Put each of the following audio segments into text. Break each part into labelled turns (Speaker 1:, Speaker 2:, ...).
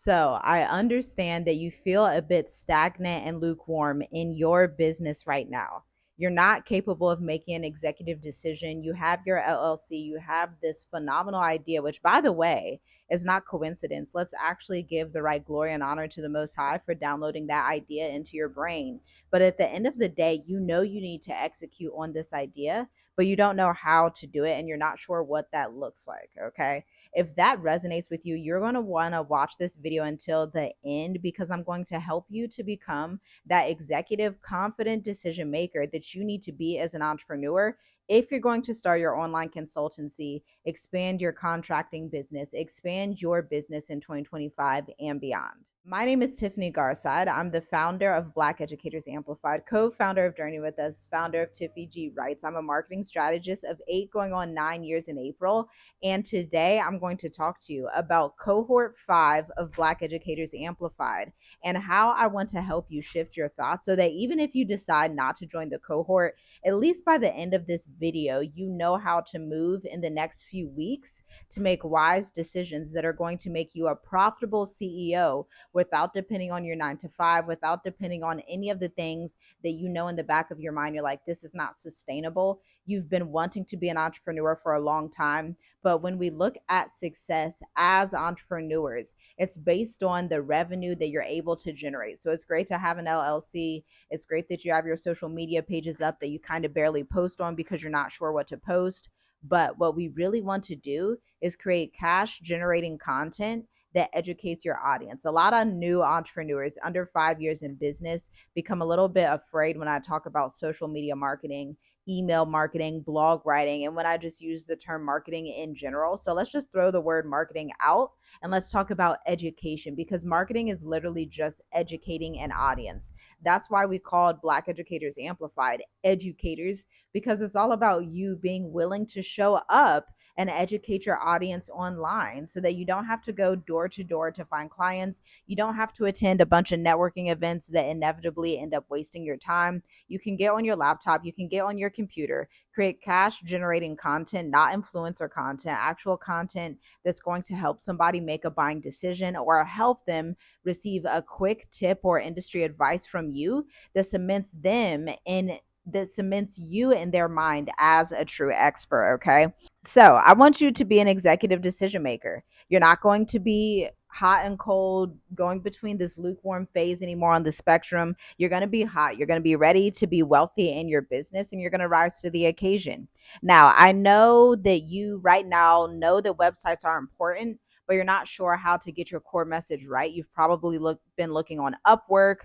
Speaker 1: So I understand that you feel a bit stagnant and lukewarm in your business right now. You're not capable of making an executive decision. You have your LLC, you have this phenomenal idea, which, by the way, is not coincidence. Let's actually give the right glory and honor to the Most High for downloading that idea into your brain. But at the end of the day, you know you need to execute on this idea, but you don't know how to do it and you're not sure what that looks like. Okay. If that resonates with you, you're going to want to watch this video until the end because I'm going to help you to become that executive, confident decision maker that you need to be as an entrepreneur. If you're going to start your online consultancy, expand your contracting business, expand your business in 2025 and beyond. My name is Tiffany Garside. I'm the founder of Black Educators Amplified, co-founder of Journey With Us, founder of Tiffy G Writes. I'm a marketing strategist of 8 going on 9 years in April. And today I'm going to talk to you about cohort 5 of Black Educators Amplified and how I want to help you shift your thoughts so that even if you decide not to join the cohort, at least by the end of this video, you know how to move in the next few weeks to make wise decisions that are going to make you a profitable CEO without depending on your 9 to 5, without depending on any of the things that you know in the back of your mind. You're like, this is not sustainable. You've been wanting to be an entrepreneur for a long time. But when we look at success as entrepreneurs, it's based on the revenue that you're able to generate. So it's great to have an LLC. It's great that you have your social media pages up that you kind of barely post on because you're not sure what to post. But what we really want to do is create cash generating content that educates your audience. A lot of new entrepreneurs under 5 years in business become a little bit afraid when I talk about social media marketing, email marketing, blog writing, and when I just use the term marketing in general. So let's just throw the word marketing out and let's talk about education, because marketing is literally just educating an audience. That's why we called Black Educators Amplified educators, because it's all about you being willing to show up and educate your audience online so that you don't have to go door to door to find clients. You don't have to attend a bunch of networking events that inevitably end up wasting your time. You can get on your laptop, you can get on your computer, create cash generating content, not influencer content, actual content that's going to help somebody make a buying decision or help them receive a quick tip or industry advice from you that cements them in that cements you in their mind as a true expert. Okay. So I want you to be an executive decision maker. You're not going to be hot and cold, going between this lukewarm phase anymore on the spectrum. You're going to be hot. You're going to be ready to be wealthy in your business and you're going to rise to the occasion. Now, I know that you right now know that websites are important, but you're not sure how to get your core message right. You've probably been looking on Upwork,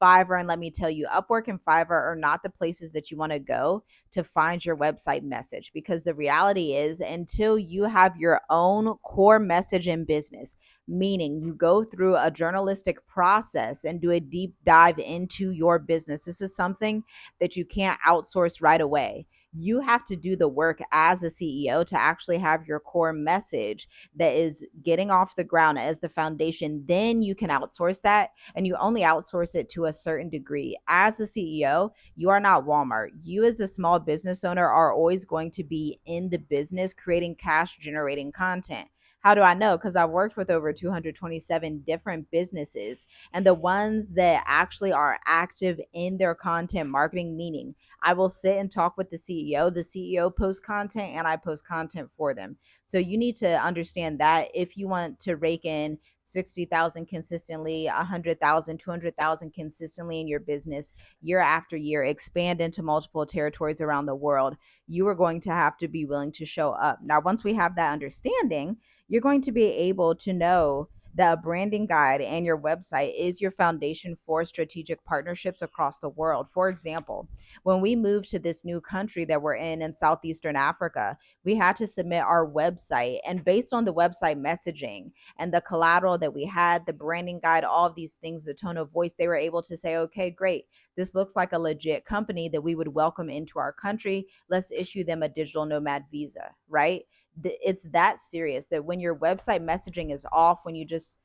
Speaker 1: Fiverr, and let me tell you, Upwork and Fiverr are not the places that you want to go to find your website message, because the reality is until you have your own core message in business, meaning you go through a journalistic process and do a deep dive into your business, this is something that you can't outsource right away. You have to do the work as a CEO to actually have your core message that is getting off the ground as the foundation. Then you can outsource that, and you only outsource it to a certain degree. As a CEO, you are not Walmart. You as a small business owner are always going to be in the business creating cash generating content. How do I know? Because I've worked with over 227 different businesses, and the ones that actually are active in their content marketing, meaning I will sit and talk with the CEO. The CEO posts content and I post content for them. So you need to understand that if you want to rake in 60,000 consistently, 100,000, 200,000 consistently in your business year after year, expand into multiple territories around the world, you are going to have to be willing to show up. Now, once we have that understanding, you're going to be able to know that a branding guide and your website is your foundation for strategic partnerships across the world. For example, when we moved to this new country that we're in Southeastern Africa, we had to submit our website. And based on the website messaging and the collateral that we had, the branding guide, all of these things, the tone of voice, they were able to say, okay, great. This looks like a legit company that we would welcome into our country. Let's issue them a digital nomad visa, right? It's that serious that when your website messaging is off, when you just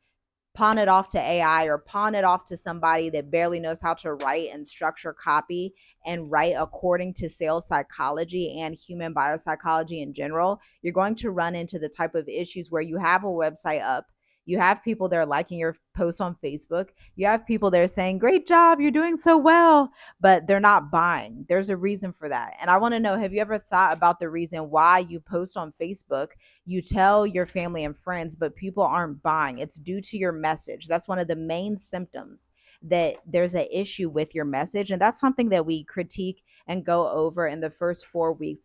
Speaker 1: pawn it off to AI or pawn it off to somebody that barely knows how to write and structure copy and write according to sales psychology and human biopsychology in general, you're going to run into the type of issues where you have a website up, You have people that are liking your posts on Facebook. You have people that are saying, great job, you're doing so well, but they're not buying. There's a reason for that. And I want to know, have you ever thought about the reason why you post on Facebook? You tell your family and friends, but people aren't buying. It's due to your message. That's one of the main symptoms that there's an issue with your message. And that's something that we critique and go over in the first 4 weeks,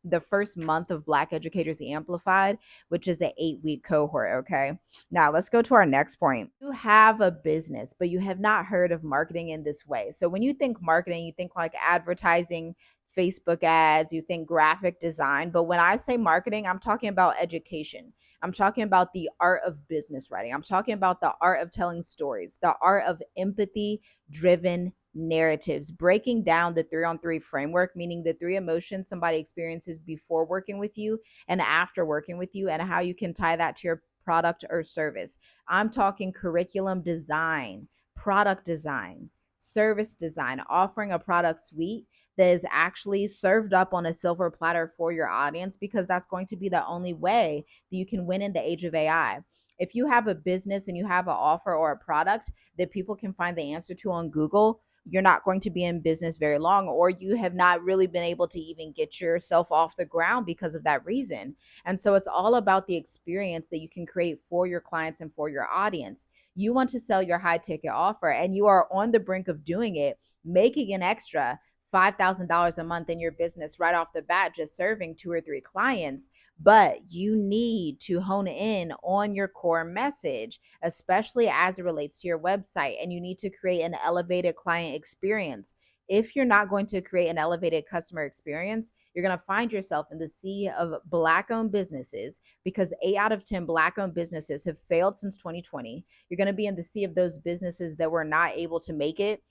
Speaker 1: the first month of Black Educators Amplified, which is an 8-week cohort. Okay. Now let's go to our next point. You have a business, but you have not heard of marketing in this way. So when you think marketing, you think like advertising, Facebook ads, you think graphic design. But when I say marketing, I'm talking about education. I'm talking about the art of business writing. I'm talking about the art of telling stories, the art of empathy driven narratives, breaking down the 3-on-3 framework, meaning the 3 emotions somebody experiences before working with you and after working with you, and how you can tie that to your product or service. I'm talking curriculum design, product design, service design, offering a product suite that is actually served up on a silver platter for your audience, because that's going to be the only way that you can win in the age of AI. If you have a business and you have an offer or a product that people can find the answer to on Google, you're not going to be in business very long, or you have not really been able to even get yourself off the ground because of that reason. And so it's all about the experience that you can create for your clients and for your audience. You want to sell your high ticket offer and you are on the brink of doing it, making an extra $5,000 a month in your business right off the bat, just serving 2 or 3 clients. But you need to hone in on your core message, especially as it relates to your website. And you need to create an elevated client experience. If you're not going to create an elevated customer experience, you're going to find yourself in the sea of Black owned businesses, because 8 out of 10 Black owned businesses have failed since 2020. You're going to be in the sea of those businesses that were not able to make it.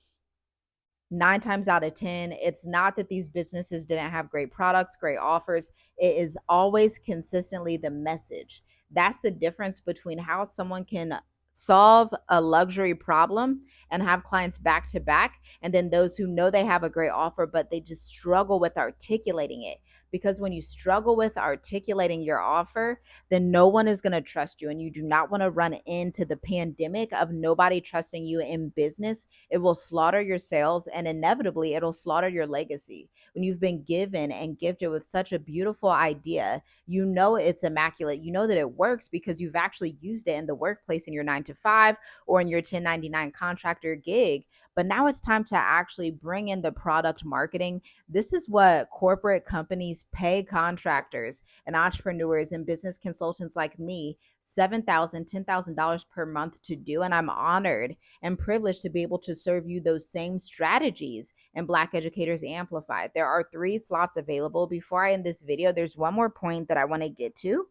Speaker 1: 9 times out of 10, it's not that these businesses didn't have great products, great offers. It is always consistently the message. That's the difference between how someone can solve a luxury problem and have clients back to back, and then those who know they have a great offer, but they just struggle with articulating it. Because when you struggle with articulating your offer, then no one is going to trust you. And you do not want to run into the pandemic of nobody trusting you in business. It will slaughter your sales, and inevitably it'll slaughter your legacy. When you've been given and gifted with such a beautiful idea, you know it's immaculate. You know that it works because you've actually used it in the workplace, in your 9 to 5 or in your 1099 contractor gig. But now it's time to actually bring in the product marketing. This is what corporate companies pay contractors and entrepreneurs and business consultants like me $7,000, $10,000 per month to do. And I'm honored and privileged to be able to serve you those same strategies in Black Educators Amplified. There are 3 slots available. Before I end this video, there's one more point that I want to get to.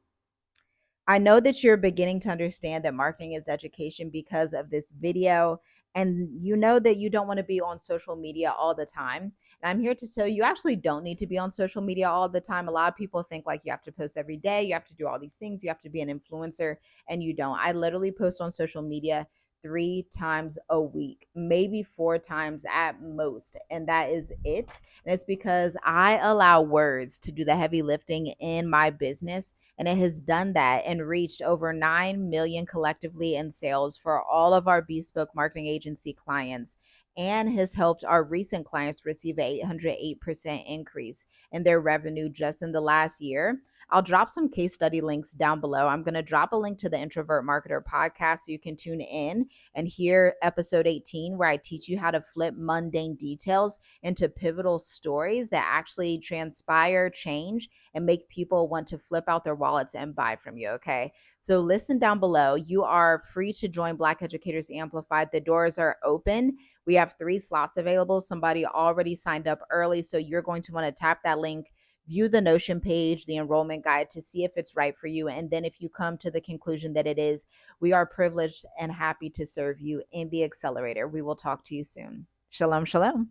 Speaker 1: I know that you're beginning to understand that marketing is education because of this video, and you know that you don't want to be on social media all the time. And I'm here to tell you, you actually don't need to be on social media all the time. A lot of people think like you have to post every day, you have to do all these things, you have to be an influencer, and you don't. I literally post on social media 3 times a week, maybe 4 times at most, and that is it. And it's because I allow words to do the heavy lifting in my business, and it has done that and reached over 9 million collectively in sales for all of our bespoke marketing agency clients, and has helped our recent clients receive an 808% increase in their revenue just in the last year. I'll drop some case study links down below. I'm going to drop a link to the Introvert Marketer podcast so you can tune in and hear episode 18, where I teach you how to flip mundane details into pivotal stories that actually transpire change and make people want to flip out their wallets and buy from you. Okay. So listen down below. You are free to join Black Educators Amplified. The doors are open. We have 3 slots available. Somebody already signed up early, so you're going to want to tap that link, view the Notion page, the enrollment guide, to see if it's right for you. And then if you come to the conclusion that it is, we are privileged and happy to serve you in the accelerator. We will talk to you soon. Shalom, shalom.